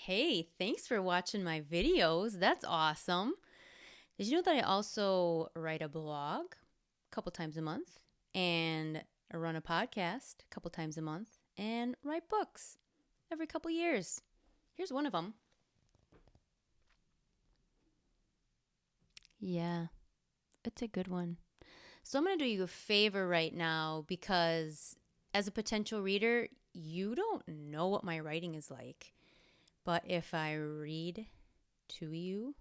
Hey, thanks for watching my videos. That's awesome. Did you know that I also write a blog a couple times a month and run a podcast a couple times a month and write books every couple years? Here's one of them. Yeah, it's a good one. So I'm going to do you a favor right now because as a potential reader, you don't know what my writing is like. But if I read to you,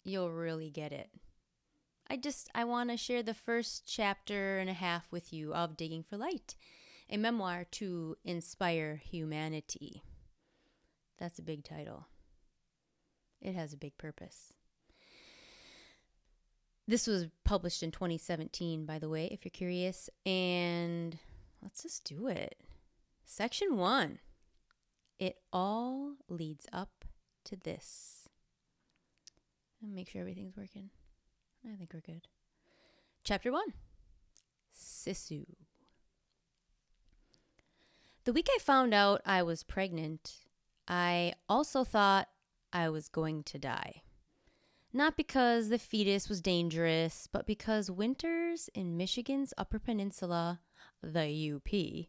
you'll really get it. I want to share the first chapter and a half with you of Digging for Light, a memoir to inspire humanity. That's a big title. It has a big purpose. This was published in 2017, by the way, if you're curious. And let's just do it. Section 1. It all leads up to this. And make sure everything's working. I think we're good. Chapter 1. Sisu. The week I found out I was pregnant, I also thought I was going to die. Not because the fetus was dangerous, but because winters in Michigan's Upper Peninsula, the UP,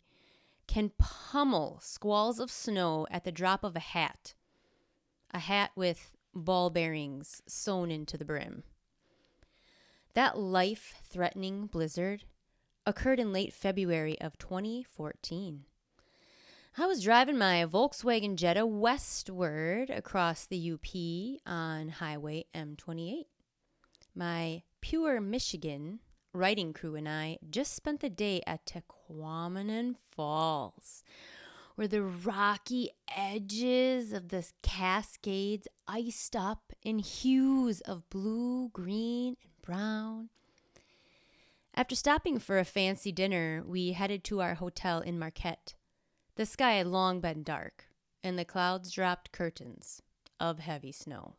can pummel squalls of snow at the drop of a hat. A hat with ball bearings sewn into the brim. That life-threatening blizzard occurred in late February of 2014. I was driving my Volkswagen Jetta westward across the UP on Highway M28. My Pure Michigan writing crew and I just spent the day at Tequamanen Falls, where the rocky edges of the Cascades iced up in hues of blue, green, and brown. After stopping for a fancy dinner, we headed to our hotel in Marquette. The sky had long been dark, and the clouds dropped curtains of heavy snow.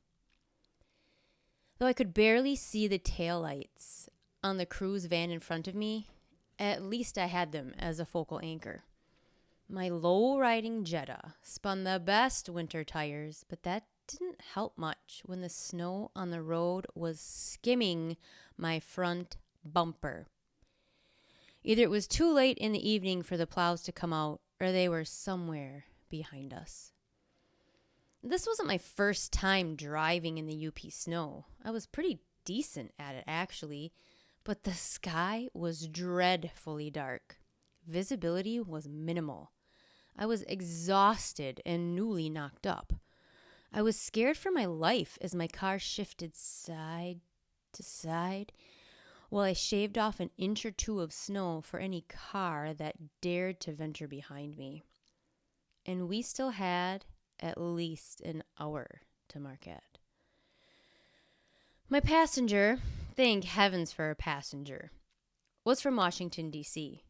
Though I could barely see the taillights on the cruise van in front of me, at least I had them as a focal anchor. My low-riding Jetta spun the best winter tires, but that didn't help much when the snow on the road was skimming my front bumper. Either it was too late in the evening for the plows to come out, or they were somewhere behind us. This wasn't my first time driving in the UP snow. I was pretty decent at it, actually, but the sky was dreadfully dark. Visibility was minimal. I was exhausted and newly knocked up. I was scared for my life as my car shifted side to side while I shaved off an inch or two of snow for any car that dared to venture behind me. And we still had at least an hour to Marquette. My passenger, thank heavens for a passenger, was from Washington, D.C.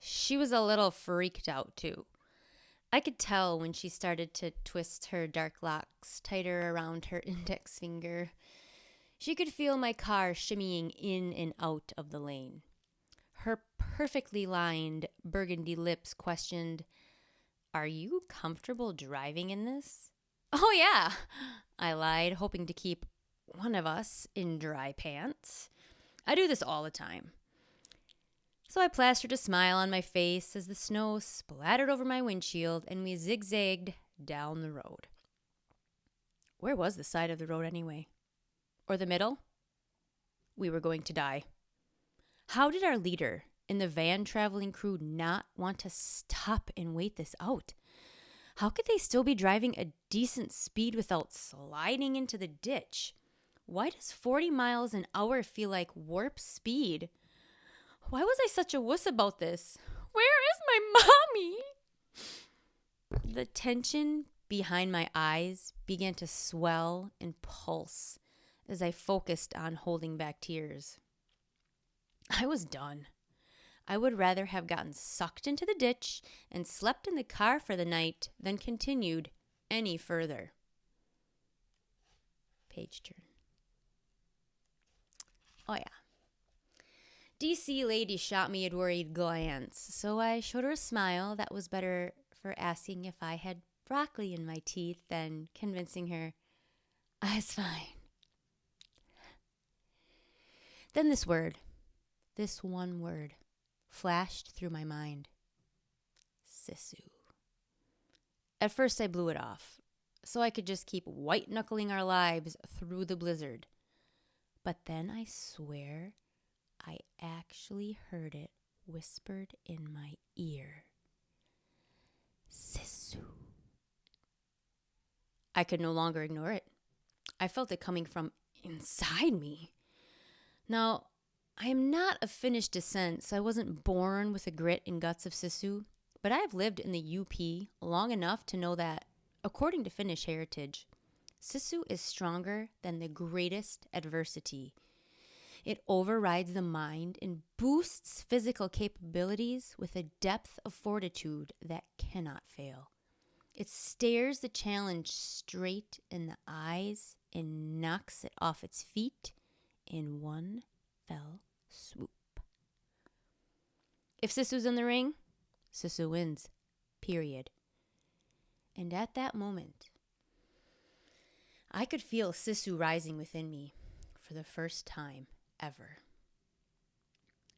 She was a little freaked out, too. I could tell when she started to twist her dark locks tighter around her index finger. She could feel my car shimmying in and out of the lane. Her perfectly lined burgundy lips questioned, "Are you comfortable driving in this?" "Oh, yeah," I lied, hoping to keep one of us in dry pants. I do this all the time. So I plastered a smile on my face as the snow splattered over my windshield and we zigzagged down the road. Where was the side of the road anyway? Or the middle? We were going to die. How did our leader and the van traveling crew not want to stop and wait this out? How could they still be driving a decent speed without sliding into the ditch? Why does 40 miles an hour feel like warp speed? Why was I such a wuss about this? Where is my mommy? The tension behind my eyes began to swell and pulse as I focused on holding back tears. I was done. I would rather have gotten sucked into the ditch and slept in the car for the night than continued any further. Page turn. Oh, yeah. DC lady shot me a worried glance, so I showed her a smile that was better for asking if I had broccoli in my teeth and convincing her I was fine. Then this one word, flashed through my mind. Sisu. At first I blew it off, so I could just keep white-knuckling our lives through the blizzard. But then I swear I actually heard it whispered in my ear. Sisu. I could no longer ignore it. I felt it coming from inside me. Now, I am not of Finnish descent, so I wasn't born with the grit and guts of Sisu, but I have lived in the UP long enough to know that, according to Finnish heritage, Sisu is stronger than the greatest adversity. It overrides the mind and boosts physical capabilities with a depth of fortitude that cannot fail. It stares the challenge straight in the eyes and knocks it off its feet in one fell swoop. If Sisu's in the ring, Sisu wins. Period. And at that moment, I could feel Sisu rising within me for the first time ever.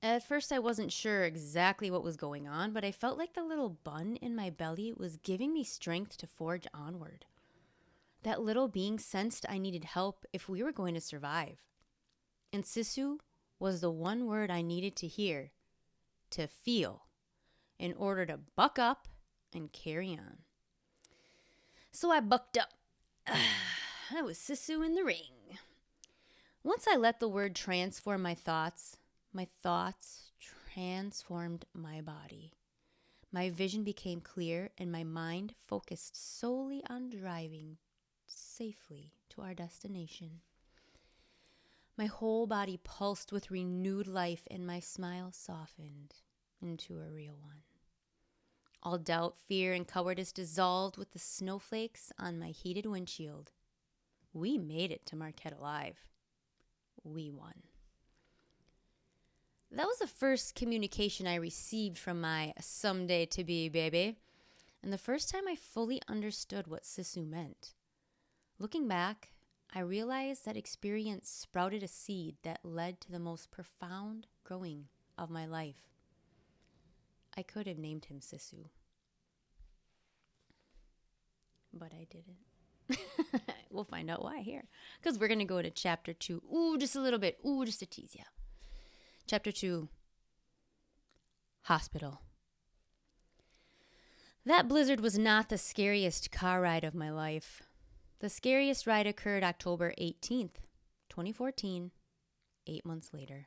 At first, I wasn't sure exactly what was going on, but I felt like the little bun in my belly was giving me strength to forge onward. That little being sensed I needed help if we were going to survive. And Sisu was the one word I needed to hear, to feel, in order to buck up and carry on. So I bucked up. I was Sisu in the ring. Once I let the word transform my thoughts transformed my body. My vision became clear and my mind focused solely on driving safely to our destination. My whole body pulsed with renewed life and my smile softened into a real one. All doubt, fear, and cowardice dissolved with the snowflakes on my heated windshield. We made it to Marquette alive. We won. That was the first communication I received from my someday to be baby, and the first time I fully understood what Sisu meant. Looking back, I realized that experience sprouted a seed that led to the most profound growing of my life. I could have named him Sisu, but I didn't. We'll find out why here, because we're going to go to chapter 2. Just a little bit. Just to tease you. Chapter 2, Hospital. That blizzard was not the scariest car ride of my life. The scariest ride occurred October 18th, 2014, 8 months later.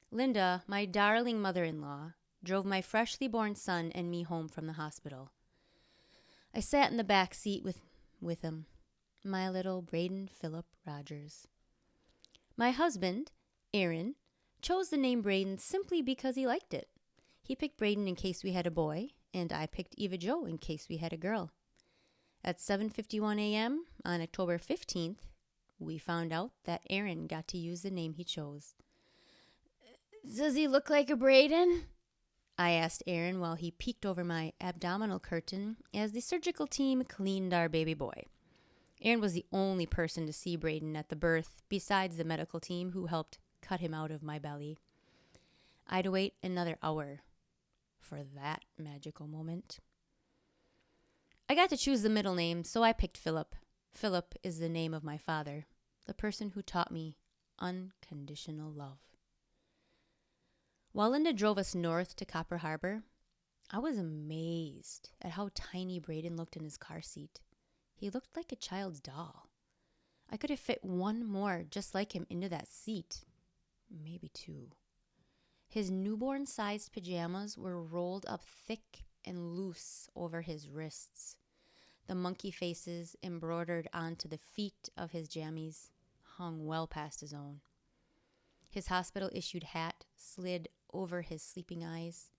Linda, my darling mother-in-law, drove my freshly born son and me home from the hospital. I sat in the back seat with him, my little Braden Philip Rogers. My husband, Aaron, chose the name Braden simply because he liked it. He picked Braden in case we had a boy, and I picked Eva Jo in case we had a girl. At 7:51 a.m. on October 15th, we found out that Aaron got to use the name he chose. Does he look like a Braden? I asked Aaron while he peeked over my abdominal curtain as the surgical team cleaned our baby boy. Aaron was the only person to see Braden at the birth besides the medical team who helped cut him out of my belly. I'd wait another hour for that magical moment. I got to choose the middle name, so I picked Philip. Philip is the name of my father, the person who taught me unconditional love. While Linda drove us north to Copper Harbor, I was amazed at how tiny Braden looked in his car seat. He looked like a child's doll. I could have fit one more just like him into that seat. Maybe two. His newborn-sized pajamas were rolled up thick and loose over his wrists. The monkey faces embroidered onto the feet of his jammies hung well past his own. His hospital-issued hat slid over his sleeping eyes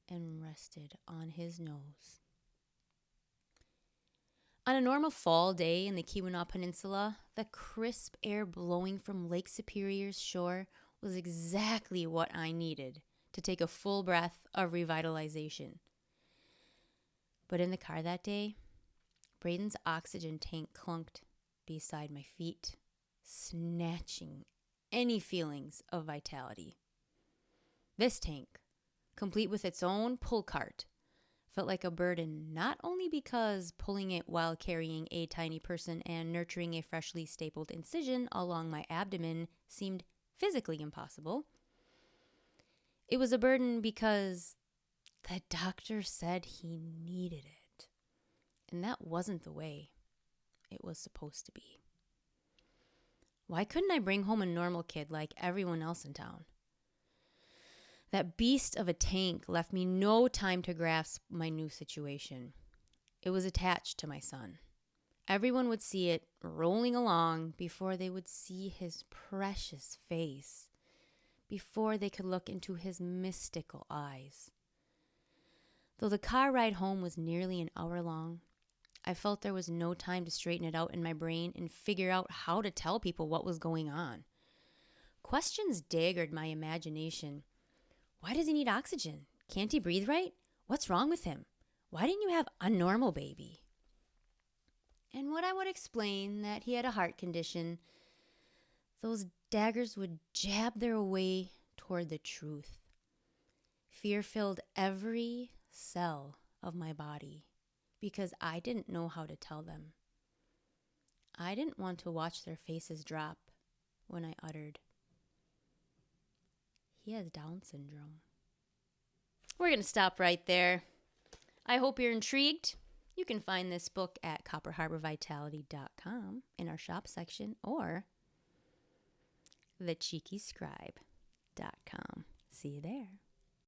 and rested on his nose. On a normal fall day in the Keweenaw Peninsula, the crisp air blowing from Lake Superior's shore was exactly what I needed to take a full breath of revitalization. But in the car that day, Braden's oxygen tank clunked beside my feet, snatching any feelings of vitality. This tank, complete with its own pull cart, felt like a burden, not only because pulling it while carrying a tiny person and nurturing a freshly stapled incision along my abdomen seemed physically impossible. It was a burden because the doctor said he needed it. And that wasn't the way it was supposed to be. Why couldn't I bring home a normal kid like everyone else in town? That beast of a tank left me no time to grasp my new situation. It was attached to my son. Everyone would see it rolling along before they would see his precious face, before they could look into his mystical eyes. Though the car ride home was nearly an hour long, I felt there was no time to straighten it out in my brain and figure out how to tell people what was going on. Questions daggered my imagination. Why does he need oxygen? Can't he breathe right? What's wrong with him? Why didn't you have a normal baby? And when I would explain that he had a heart condition, those daggers would jab their way toward the truth. Fear filled every cell of my body because I didn't know how to tell them. I didn't want to watch their faces drop when I uttered, "He has Down syndrome." We're going to stop right there. I hope you're intrigued. You can find this book at copperharborvitality.com in our shop section or thecheekyscribe.com. See you there.